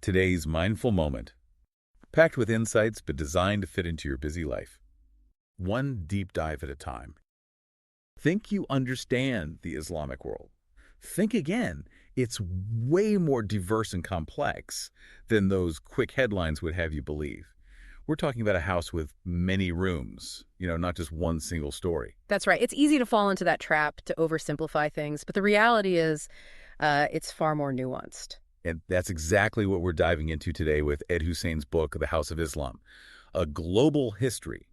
today's mindful moment, packed with insights but designed to fit into your busy life. One deep dive at a time. Think you understand the Islamic world. Think again. It's way more diverse and complex than those quick headlines would have you believe. We're talking about a house with many rooms, not just one single story. That's right. It's easy to fall into that trap to oversimplify things, but the reality is it's far more nuanced. And that's exactly what we're diving into today with Ed Husain's book, The House of Islam, a global history,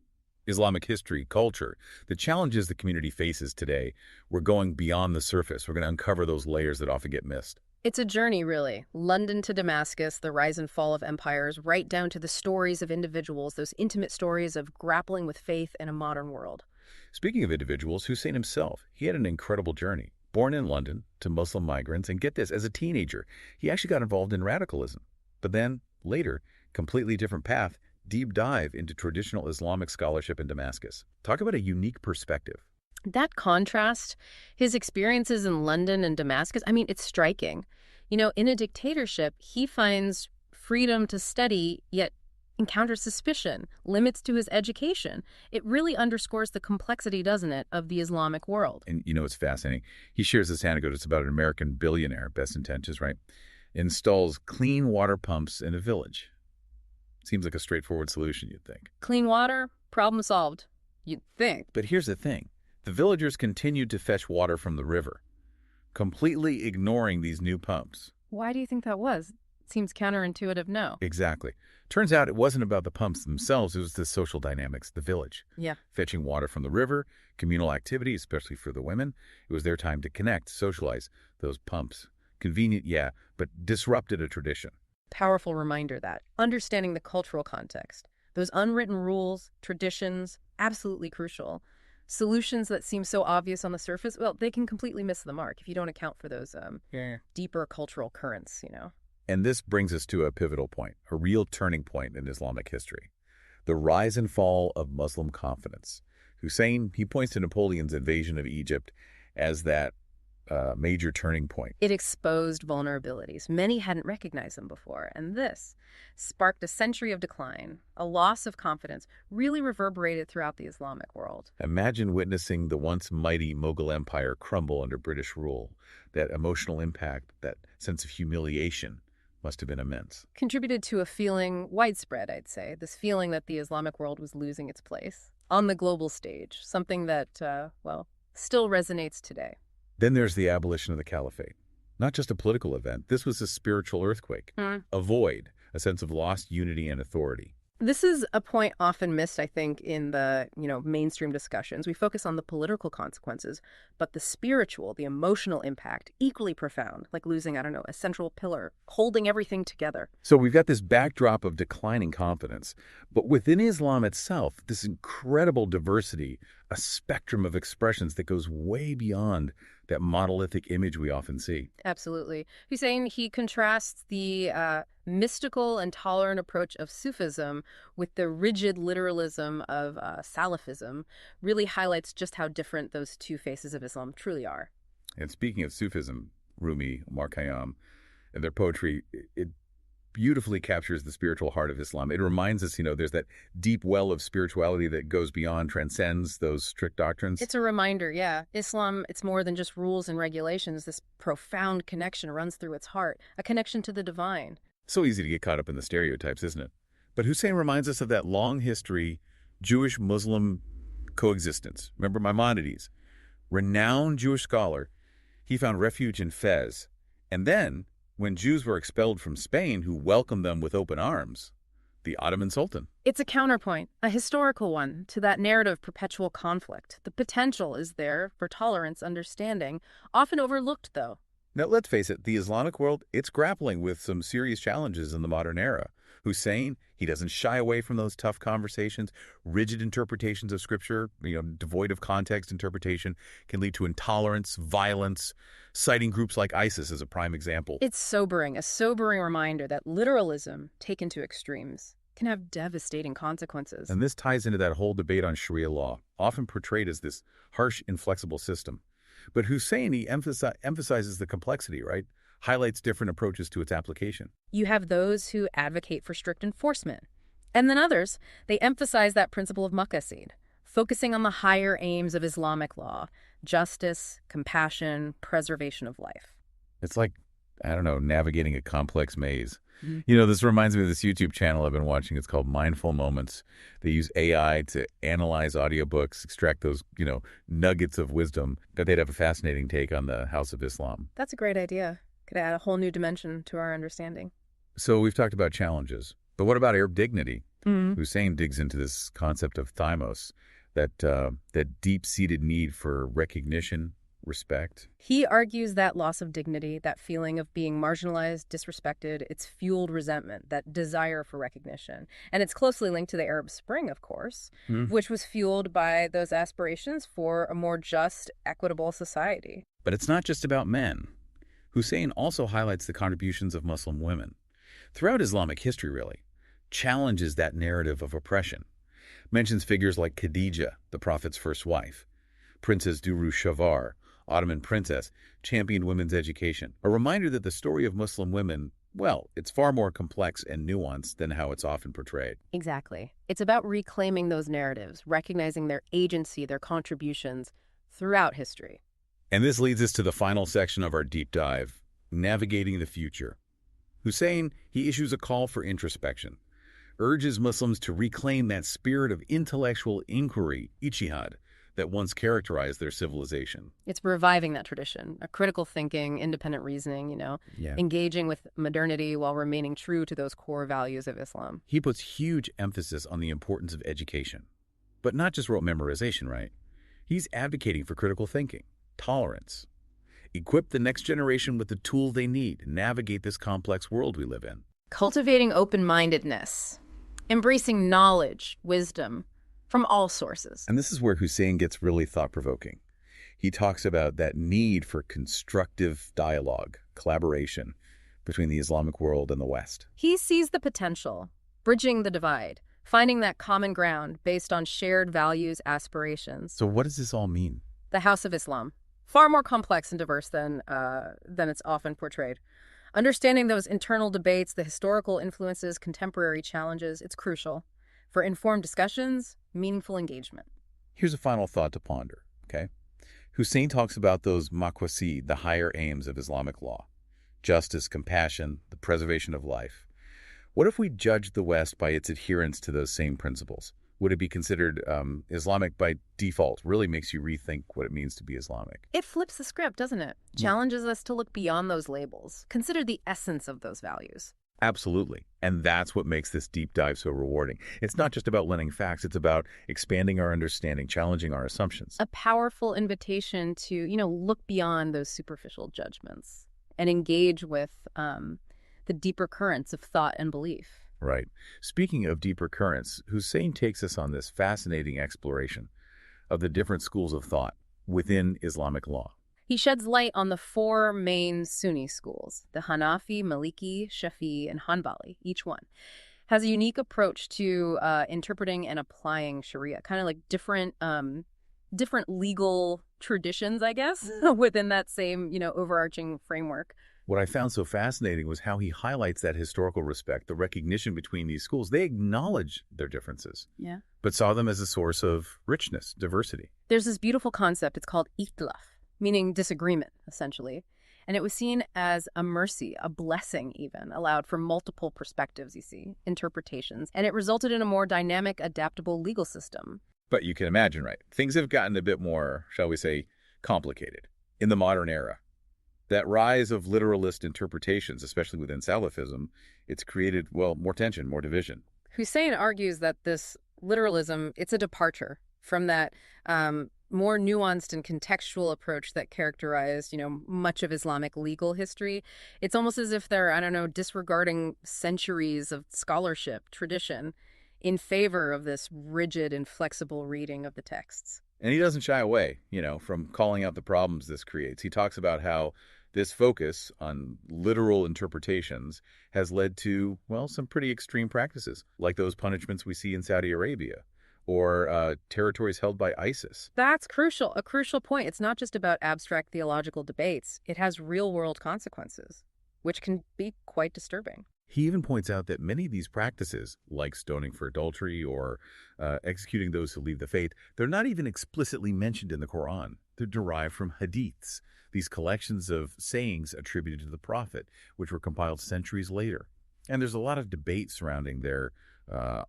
Islamic history, culture, the challenges the community faces today. We're going beyond the surface. We're going to uncover those layers that often get missed. It's a journey, really. London to Damascus, the rise and fall of empires, right down to the stories of individuals, those intimate stories of grappling with faith in a modern world. Speaking of individuals, Hussein himself, he had an incredible journey. Born in London to Muslim migrants, and get this, as a teenager, he actually got involved in radicalism. But then, later, completely different path, deep dive into traditional Islamic scholarship in Damascus. Talk about a unique perspective. That contrast, his experiences in London and Damascus, it's striking. In a dictatorship, he finds freedom to study, yet encounters suspicion, limits to his education. It really underscores the complexity, doesn't it, of the Islamic world. And it's fascinating. He shares this anecdote. It's about an American billionaire, best intentions, right? Installs clean water pumps in a village. Seems like a straightforward solution, you'd think. Clean water, problem solved, you'd think. But here's the thing. The villagers continued to fetch water from the river, completely ignoring these new pumps. Why do you think that was? It seems counterintuitive, no. Exactly. Turns out it wasn't about the pumps themselves. It was the social dynamics, the village. Yeah. Fetching water from the river, communal activity, especially for the women. It was their time to connect, socialize. Those pumps. Convenient, yeah, but disrupted a tradition. Powerful reminder that understanding the cultural context, those unwritten rules, traditions, absolutely crucial. Solutions that seem so obvious on the surface, well, they can completely miss the mark if you don't account for those deeper cultural currents, And this brings us to a pivotal point, a real turning point in Islamic history. The rise and fall of Muslim confidence. Hussein, he points to Napoleon's invasion of Egypt as that major turning point. It exposed vulnerabilities. Many hadn't recognized them before. And this sparked a century of decline. A loss of confidence really reverberated throughout the Islamic world. Imagine witnessing the once mighty Mughal Empire crumble under British rule. That emotional impact, that sense of humiliation must have been immense. Contributed to a feeling widespread, I'd say. This feeling that the Islamic world was losing its place on the global stage. Something that, still resonates today. Then there's the abolition of the caliphate. Not just a political event. This was a spiritual earthquake. A void, a sense of lost unity and authority. This is a point often missed, I think, in the, mainstream discussions. We focus on the political consequences, but the spiritual, the emotional impact, equally profound, like losing, a central pillar, holding everything together. So we've got this backdrop of declining confidence, but within Islam itself, this incredible diversity, a spectrum of expressions that goes way beyond that monolithic image we often see. Absolutely. Hussein, he contrasts the mystical and tolerant approach of Sufism with the rigid literalism of Salafism, really highlights just how different those two faces of Islam truly are. And speaking of Sufism, Rumi, Omar Khayyam, and their poetry, it beautifully captures the spiritual heart of Islam. It reminds us, there's that deep well of spirituality that goes beyond, transcends those strict doctrines. It's a reminder, yeah. Islam, it's more than just rules and regulations. This profound connection runs through its heart, a connection to the divine. So easy to get caught up in the stereotypes, isn't it? But Hussein reminds us of that long history, Jewish-Muslim coexistence. Remember Maimonides, renowned Jewish scholar. He found refuge in Fez. And then, when Jews were expelled from Spain, who welcomed them with open arms? The Ottoman Sultan. It's a counterpoint, a historical one, to that narrative of perpetual conflict. The potential is there for tolerance, understanding, often overlooked, though. Now, let's face it, the Islamic world, it's grappling with some serious challenges in the modern era. Hussein, he doesn't shy away from those tough conversations. Rigid interpretations of Scripture, devoid of context interpretation, can lead to intolerance, violence, citing groups like ISIS as a prime example. It's sobering, a sobering reminder that literalism, taken to extremes, can have devastating consequences. And this ties into that whole debate on Sharia law, often portrayed as this harsh, inflexible system. But Hussein, he emphasizes the complexity, right, highlights different approaches to its application. You have those who advocate for strict enforcement. And then others, they emphasize that principle of maqasid, focusing on the higher aims of Islamic law: justice, compassion, preservation of life. It's like, I don't know, navigating a complex maze. Mhm. This reminds me of this YouTube channel I've been watching. It's called Mindful Moments. They use AI to analyze audiobooks, extract those, nuggets of wisdom. That they'd have a fascinating take on the House of Islam. That's a great idea. Could add a whole new dimension to our understanding. So we've talked about challenges, but what about Arab dignity? Mhm. Husain digs into this concept of thymos, that deep-seated need for recognition, respect. He argues that loss of dignity, that feeling of being marginalized, disrespected, it's fueled resentment, that desire for recognition. And it's closely linked to the Arab Spring, of course, Hmm. which was fueled by those aspirations for a more just, equitable society. But it's not just about men. Hussein also highlights the contributions of Muslim women. Throughout Islamic history, really, challenges that narrative of oppression. Mentions figures like Khadija, the Prophet's first wife, Princess Duru-Shavar, Ottoman princess, championed women's education. A reminder that the story of Muslim women, well, it's far more complex and nuanced than how it's often portrayed. Exactly. It's about reclaiming those narratives, recognizing their agency, their contributions throughout history. And this leads us to the final section of our deep dive, navigating the future. Hussein, he issues a call for introspection, urges Muslims to reclaim that spirit of intellectual inquiry, ijtihad, that once characterized their civilization. It's reviving that tradition, a critical thinking, independent reasoning, Yeah. engaging with modernity while remaining true to those core values of Islam. He puts huge emphasis on the importance of education. But not just rote memorization, right? He's advocating for critical thinking, tolerance. Equip the next generation with the tools they need to navigate this complex world we live in. Cultivating open-mindedness, embracing knowledge, wisdom from all sources. And this is where Hussein gets really thought-provoking. He talks about that need for constructive dialogue, collaboration between the Islamic world and the West. He sees the potential, bridging the divide, finding that common ground based on shared values, aspirations. So what does this all mean? The House of Islam, far more complex and diverse than it's often portrayed. Understanding those internal debates, the historical influences, contemporary challenges, it's crucial for informed discussions, meaningful engagement. Here's a final thought to ponder, okay? Hussein talks about those maqasid, the higher aims of Islamic law: justice, compassion, the preservation of life. What if we judged the West by its adherence to those same principles? Would it be considered Islamic by default? Really makes you rethink what it means to be Islamic. It flips the script, doesn't it? Challenges us to look beyond those labels, consider the essence of those values. Absolutely. And that's what makes this deep dive so rewarding. It's not just about learning facts. It's about expanding our understanding, challenging our assumptions. A powerful invitation to, look beyond those superficial judgments and engage with the deeper currents of thought and belief. Right. Speaking of deeper currents, Hussein takes us on this fascinating exploration of the different schools of thought within Islamic law. He sheds light on the four main Sunni schools: the Hanafi, Maliki, Shafi'i, and Hanbali. Each one has a unique approach to interpreting and applying Sharia, kind of like different legal traditions, I guess, within that same, overarching framework. What I found so fascinating was how he highlights that historical respect, the recognition between these schools. They acknowledge their differences, Yeah. but saw them as a source of richness, diversity. There's this beautiful concept. It's called ikhtilaf, meaning disagreement, essentially. And it was seen as a mercy, a blessing even, allowed for multiple perspectives, interpretations. And it resulted in a more dynamic, adaptable legal system. But you can imagine, right? Things have gotten a bit more, shall we say, complicated in the modern era. That rise of literalist interpretations, especially within Salafism, it's created, more tension, more division. Hussein argues that this literalism, it's a departure from that more nuanced and contextual approach that characterized, much of Islamic legal history. It's almost as if they're, disregarding centuries of scholarship, tradition, in favor of this rigid and flexible reading of the texts. And he doesn't shy away, from calling out the problems this creates. He talks about how this focus on literal interpretations has led to, some pretty extreme practices, like those punishments we see in Saudi Arabia or territories held by ISIS. That's crucial, a crucial point. It's not just about abstract theological debates. It has real-world consequences. which can be quite disturbing. He even points out that many of these practices, like stoning for adultery or executing those who leave the faith, they're not even explicitly mentioned in the Quran. They're derived from hadiths, these collections of sayings attributed to the Prophet, which were compiled centuries later. And there's a lot of debate surrounding their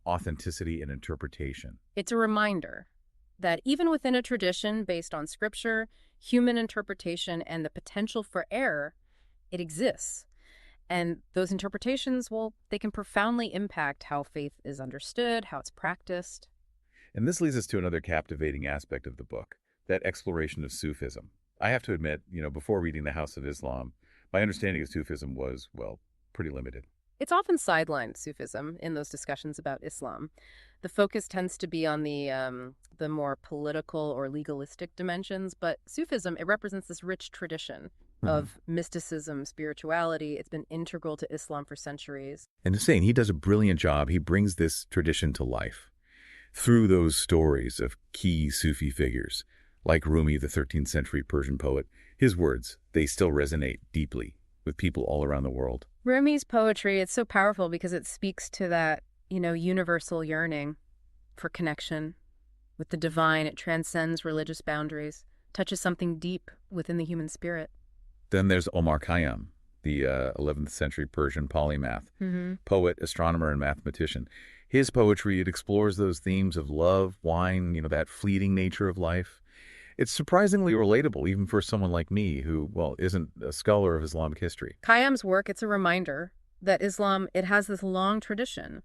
authenticity and interpretation. It's a reminder that even within a tradition based on scripture, human interpretation, and the potential for error, it exists. And those interpretations, well, they can profoundly impact how faith is understood, how it's practiced. And this leads us to another captivating aspect of the book, that exploration of Sufism. I have to admit, before reading The House of Islam, my understanding of Sufism was, well, pretty limited. It's often sidelined, Sufism, in those discussions about Islam. The focus tends to be on the more political or legalistic dimensions, but Sufism, it represents this rich tradition of mysticism, spirituality. It's been integral to Islam for centuries. And Husain, he does a brilliant job. He brings this tradition to life through those stories of key Sufi figures, like Rumi, the 13th century Persian poet. His words, they still resonate deeply with people all around the world. Rumi's poetry, it's so powerful because it speaks to that, universal yearning for connection with the divine. It transcends religious boundaries, touches something deep within the human spirit. Then there's Omar Khayyam, the 11th century Persian polymath, poet, astronomer, and mathematician. His poetry, it explores those themes of love, wine, that fleeting nature of life. It's surprisingly relatable, even for someone like me who, well, isn't a scholar of Islamic history. Khayyam's work, it's a reminder that Islam, it has this long tradition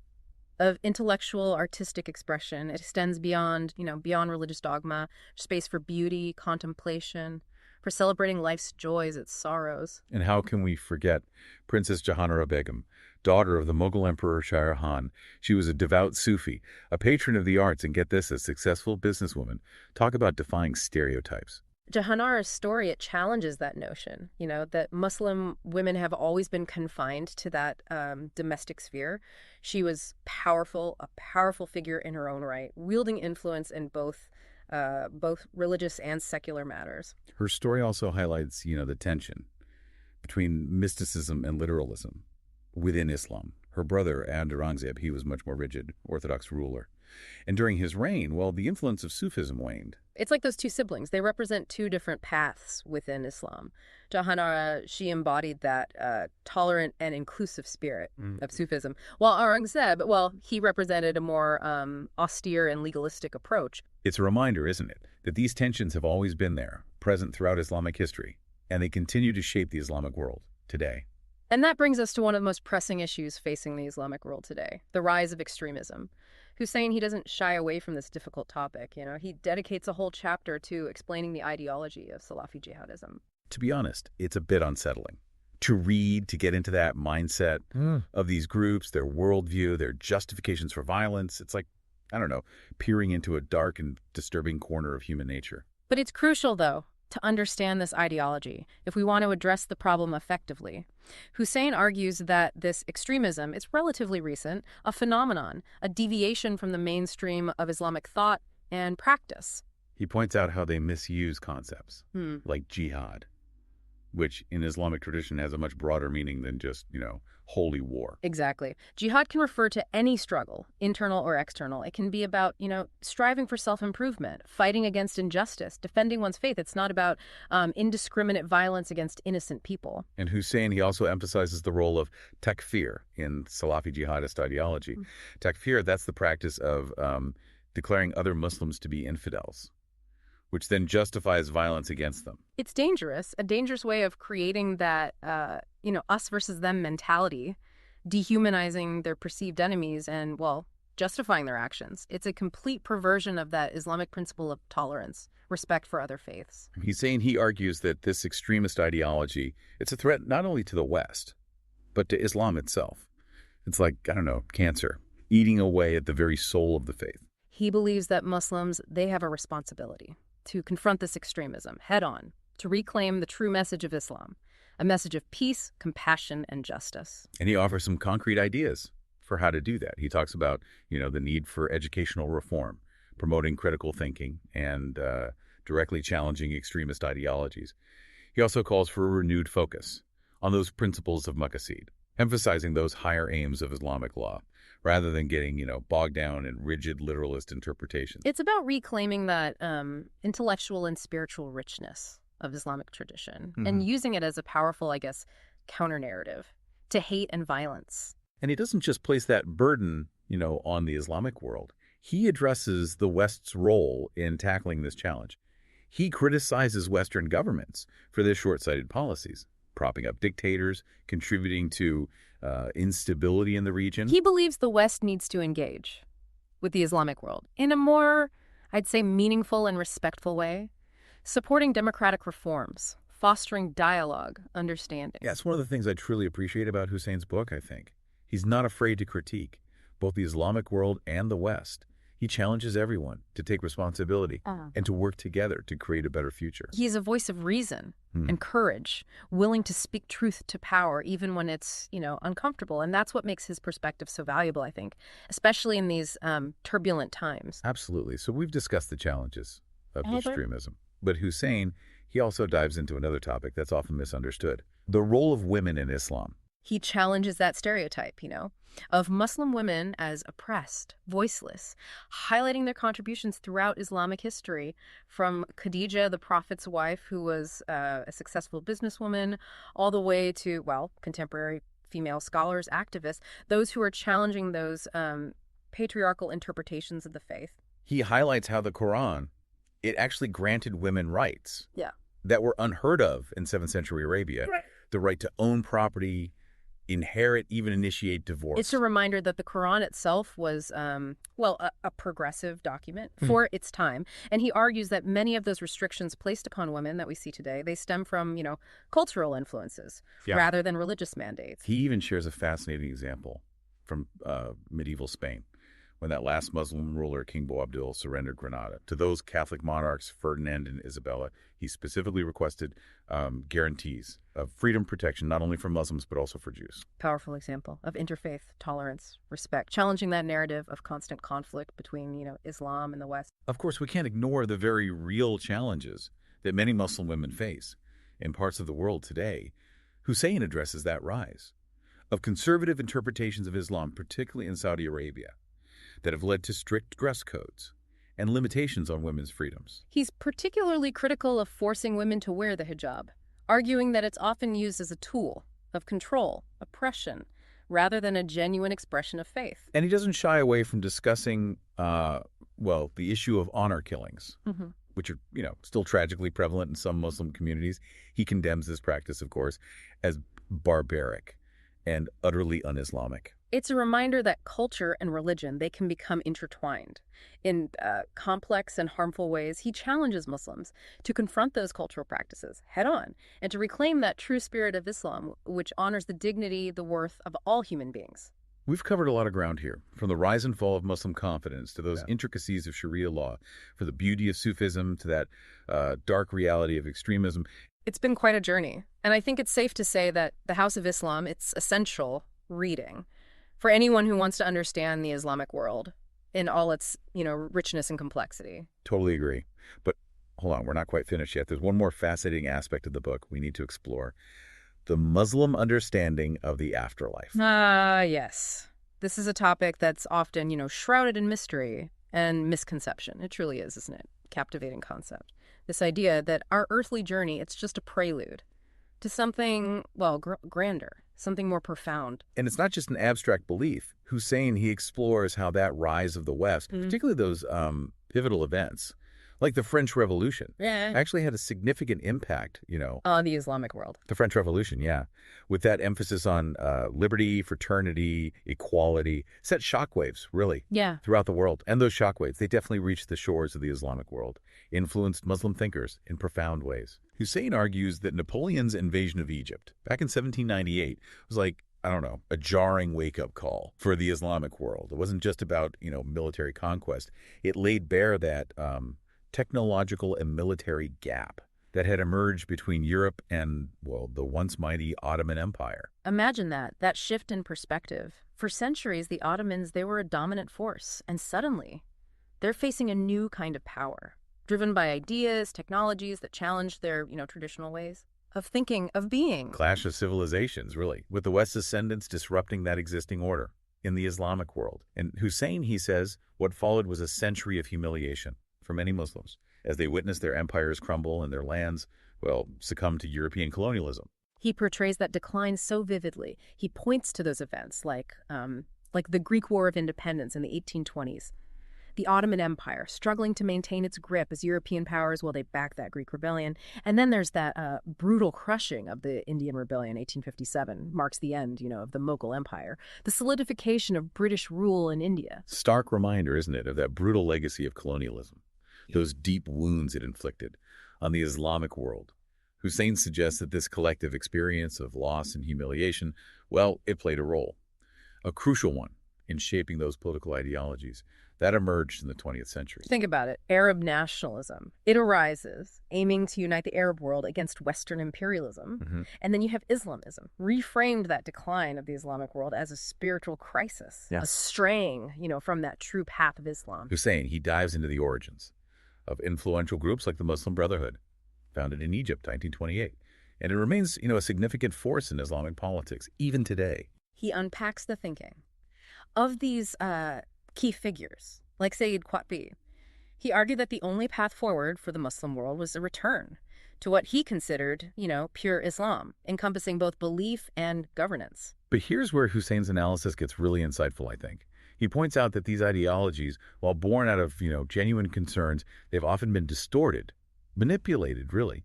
of intellectual, artistic expression. It extends beyond, beyond religious dogma, space for beauty, contemplation, for celebrating life's joys, its sorrows. And how can we forget Princess Jahanara Begum, daughter of the Mughal Emperor Shah Jahan? She was a devout Sufi, a patron of the arts, and get this, a successful businesswoman. Talk about defying stereotypes. Jahanara's story, it challenges that notion, that Muslim women have always been confined to that domestic sphere. She was powerful, a powerful figure in her own right, wielding influence in both religious and secular matters. Her story also highlights, the tension between mysticism and literalism within Islam. Her brother, Aurangzeb, he was much more rigid, orthodox ruler. And during his reign, well, the influence of Sufism waned. It's like those two siblings. They represent two different paths within Islam. Jahanara, she embodied that tolerant and inclusive spirit of Sufism, while Aurangzeb, well, he represented a more austere and legalistic approach. It's a reminder, isn't it, that these tensions have always been there, present throughout Islamic history, and they continue to shape the Islamic world today. And that brings us to one of the most pressing issues facing the Islamic world today, the rise of extremism. Husain, he doesn't shy away from this difficult topic. He dedicates a whole chapter to explaining the ideology of Salafi jihadism. To be honest, it's a bit unsettling to read, to get into that mindset of these groups, their worldview, their justifications for violence. It's like, I don't know, peering into a dark and disturbing corner of human nature. But it's crucial, though, to understand this ideology if we want to address the problem effectively. Husain argues that this extremism is relatively recent, a phenomenon, a deviation from the mainstream of Islamic thought and practice. He points out how they misuse concepts like jihad, which in Islamic tradition has a much broader meaning than just, holy war. Exactly. Jihad can refer to any struggle, internal or external. It can be about, striving for self-improvement, fighting against injustice, defending one's faith. It's not about indiscriminate violence against innocent people. And Husain, he also emphasizes the role of takfir in Salafi jihadist ideology. Takfir, that's the practice of declaring other Muslims to be infidels, which then justifies violence against them. It's dangerous, a dangerous way of creating that, us versus them mentality, dehumanizing their perceived enemies and, well, justifying their actions. It's a complete perversion of that Islamic principle of tolerance, respect for other faiths. He argues that this extremist ideology, it's a threat not only to the West, but to Islam itself. It's like, cancer, eating away at the very soul of the faith. He believes that Muslims, they have a responsibility to confront this extremism head on, to reclaim the true message of Islam, a message of peace, compassion, and justice. And he offers some concrete ideas for how to do that. He talks about, the need for educational reform, promoting critical thinking, and directly challenging extremist ideologies. He also calls for a renewed focus on those principles of Maqasid, emphasizing those higher aims of Islamic law, rather than getting, bogged down in rigid literalist interpretations. It's about reclaiming that intellectual and spiritual richness of Islamic tradition and using it as a powerful, I guess, counter-narrative to hate and violence. And he doesn't just place that burden, on the Islamic world. He addresses the West's role in tackling this challenge. He criticizes Western governments for their short-sighted policies, propping up dictators, contributing to instability in the region. He believes the West needs to engage with the Islamic world in a more, I'd say, meaningful and respectful way, supporting democratic reforms, fostering dialogue, understanding. Yeah, it's one of the things I truly appreciate about Husain's book, I think. He's not afraid to critique both the Islamic world and the West. He challenges everyone to take responsibility and to work together to create a better future. He's a voice of reason and courage, willing to speak truth to power even when it's, uncomfortable. And that's what makes his perspective so valuable, I think, especially in these turbulent times. Absolutely. So we've discussed the challenges of extremism. But Husain, he also dives into another topic that's often misunderstood: the role of women in Islam. He challenges that stereotype, of Muslim women as oppressed, voiceless, highlighting their contributions throughout Islamic history, from Khadija, the Prophet's wife, who was a successful businesswoman, all the way to, contemporary female scholars, activists, those who are challenging those patriarchal interpretations of the faith. He highlights how the Quran, it actually granted women rights that were unheard of in 7th century Arabia. Right. The right to own property, inherit, even initiate divorce. It's a reminder that the Quran itself was, a progressive document for its time. And he argues that many of those restrictions placed upon women that we see today, they stem from, cultural influences rather than religious mandates. He even shares a fascinating example from medieval Spain, when that last Muslim ruler, King Boabdil, surrendered Granada to those Catholic monarchs, Ferdinand and Isabella. He specifically requested guarantees of freedom protection, not only for Muslims, but also for Jews. Powerful example of interfaith tolerance, respect, challenging that narrative of constant conflict between, Islam and the West. Of course, we can't ignore the very real challenges that many Muslim women face in parts of the world today. Husain addresses that rise of conservative interpretations of Islam, particularly in Saudi Arabia, that have led to strict dress codes and limitations on women's freedoms. He's particularly critical of forcing women to wear the hijab, arguing that it's often used as a tool of control, oppression, rather than a genuine expression of faith. And he doesn't shy away from discussing, the issue of honor killings, which are, still tragically prevalent in some Muslim communities. He condemns this practice, of course, as barbaric and utterly un-Islamic. It's a reminder that culture and religion, they can become intertwined in complex and harmful ways. He challenges Muslims to confront those cultural practices head on and to reclaim that true spirit of Islam, which honors the dignity, the worth of all human beings. We've covered a lot of ground here, from the rise and fall of Muslim confidence to those intricacies of Sharia law, for the beauty of Sufism to that dark reality of extremism. It's been quite a journey, and I think it's safe to say that the House of Islam, it's essential reading for anyone who wants to understand the Islamic world in all its, richness and complexity. Totally agree. But hold on, we're not quite finished yet. There's one more fascinating aspect of the book we need to explore: the Muslim understanding of the afterlife. Yes. This is a topic that's often, shrouded in mystery and misconception. It truly is, isn't it? Captivating concept. This idea that our earthly journey, it's just a prelude to something, grander, something more profound. And it's not just an abstract belief. Husain, he explores how that rise of the West, particularly those pivotal events, like the French Revolution, actually had a significant impact, on the Islamic world. The French Revolution, with that emphasis on liberty, fraternity, equality, set shockwaves, really, throughout the world. And those shockwaves, they definitely reached the shores of the Islamic world, influenced Muslim thinkers in profound ways. Husain argues that Napoleon's invasion of Egypt back in 1798 was like, a jarring wake-up call for the Islamic world. It wasn't just about, military conquest. It laid bare that technological and military gap that had emerged between Europe and, the once mighty Ottoman Empire. Imagine that shift in perspective. For centuries, the Ottomans, they were a dominant force, and suddenly they're facing a new kind of power, driven by ideas, technologies that challenge their, traditional ways. of thinking, of being. Clash of civilizations, really, with the West's ascendance disrupting that existing order in the Islamic world. And Husain, he says, what followed was a century of humiliation for many Muslims as they witnessed their empires crumble and their lands, well, succumb to European colonialism. He portrays that decline so vividly. He points to those events like the Greek War of Independence in the 1820s, the Ottoman Empire struggling to maintain its grip as European powers, well, they backed that Greek rebellion. And then there's that brutal crushing of the Indian Rebellion, 1857, marks the end, of the Mughal Empire, the solidification of British rule in India. Stark reminder, isn't it, of that brutal legacy of colonialism, those deep wounds it inflicted on the Islamic world. Husain suggests that this collective experience of loss and humiliation, well, it played a role, a crucial one, in shaping those political ideologies that emerged in the 20th century. Think about it. Arab nationalism. It arises, aiming to unite the Arab world against Western imperialism. And then you have Islamism, reframed that decline of the Islamic world as a spiritual crisis, a straying, from that true path of Islam. Husain, he dives into the origins of influential groups like the Muslim Brotherhood, founded in Egypt, 1928. And it remains, a significant force in Islamic politics, even today. He unpacks the thinking of these key figures, like Sayyid Qutb. He argued that the only path forward for the Muslim world was a return to what he considered, pure Islam, encompassing both belief and governance. But here's where Husain's analysis gets really insightful, I think. He points out that these ideologies, while born out of, genuine concerns, they've often been distorted, manipulated, really,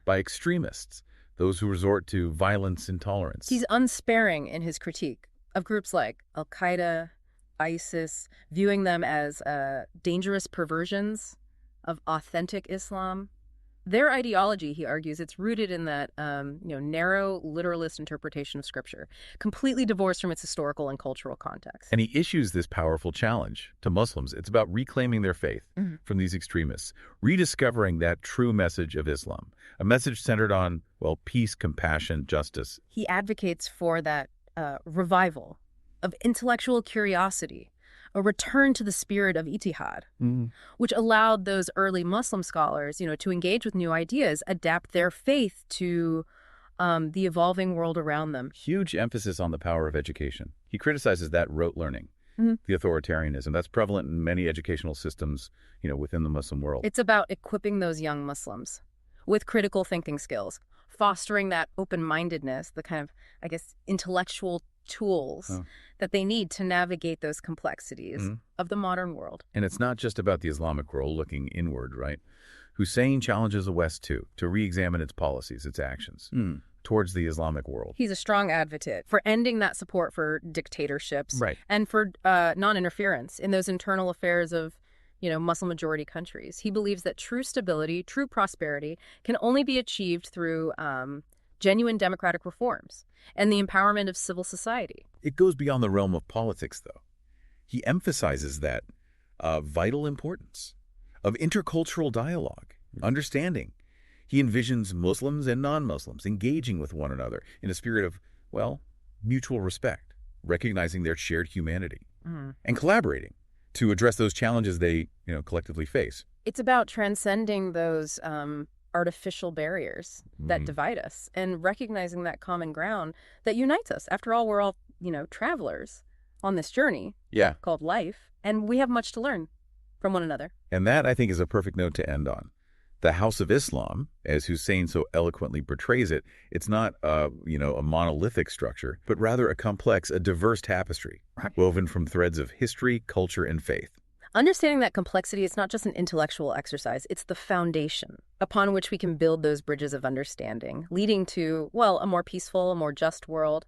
by extremists, those who resort to violence and intolerance. He's unsparing in his critique of groups like Al-Qaeda, ISIS, viewing them as dangerous perversions of authentic Islam. Their ideology, he argues, it's rooted in that narrow literalist interpretation of Scripture, completely divorced from its historical and cultural context. And he issues this powerful challenge to Muslims. It's about reclaiming their faith from these extremists, rediscovering that true message of Islam, a message centered on, well, peace, compassion, justice. He advocates for that revival of intellectual curiosity, a return to the spirit of ijtihad, which allowed those early Muslim scholars, to engage with new ideas, adapt their faith to the evolving world around them. Huge emphasis on the power of education. He criticizes that rote learning, the authoritarianism that's prevalent in many educational systems, within the Muslim world. It's about equipping those young Muslims with critical thinking skills, fostering that open-mindedness, the kind of, intellectual tools that they need to navigate those complexities of the modern world. And it's not just about the Islamic world looking inward, right? Husain challenges the West, too, to re-examine its policies, its actions towards the Islamic world. He's a strong advocate for ending that support for dictatorships and for non-interference in those internal affairs of Muslim-majority countries. He believes that true stability, true prosperity can only be achieved through genuine democratic reforms and the empowerment of civil society. It goes beyond the realm of politics, though. He emphasizes that vital importance of intercultural dialogue, understanding. He envisions Muslims and non-Muslims engaging with one another in a spirit of, well, mutual respect, recognizing their shared humanity, and collaborating to address those challenges they, collectively face. It's about transcending those artificial barriers that divide us and recognizing that common ground that unites us. After all, we're all, travelers on this journey called life, and we have much to learn from one another. And that, I think, is a perfect note to end on. The House of Islam, as Husain so eloquently portrays it, it's not a monolithic structure, but rather a complex, a diverse tapestry woven from threads of history, culture, and faith. Understanding that complexity is not just an intellectual exercise, it's the foundation upon which we can build those bridges of understanding, leading to, well, a more peaceful, a more just world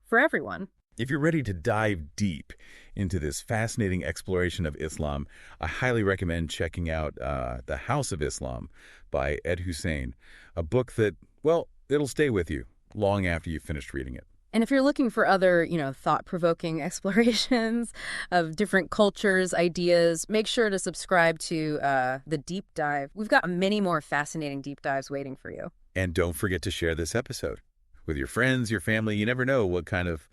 for everyone. If you're ready to dive deep into this fascinating exploration of Islam, I highly recommend checking out The House of Islam by Ed Husain, a book that, well, it'll stay with you long after you've finished reading it. And if you're looking for other, thought-provoking explorations of different cultures, ideas, make sure to subscribe to The Deep Dive. We've got many more fascinating deep dives waiting for you. And don't forget to share this episode with your friends, your family. You never know what kind of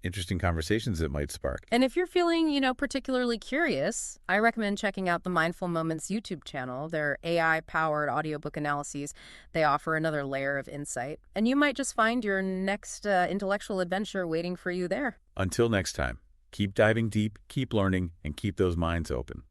interesting conversations it might spark. And if you're feeling, particularly curious, I recommend checking out the Mindful Moments YouTube channel. Their AI-powered audiobook analyses, they offer another layer of insight. And you might just find your next intellectual adventure waiting for you there. Until next time, keep diving deep, keep learning, and keep those minds open.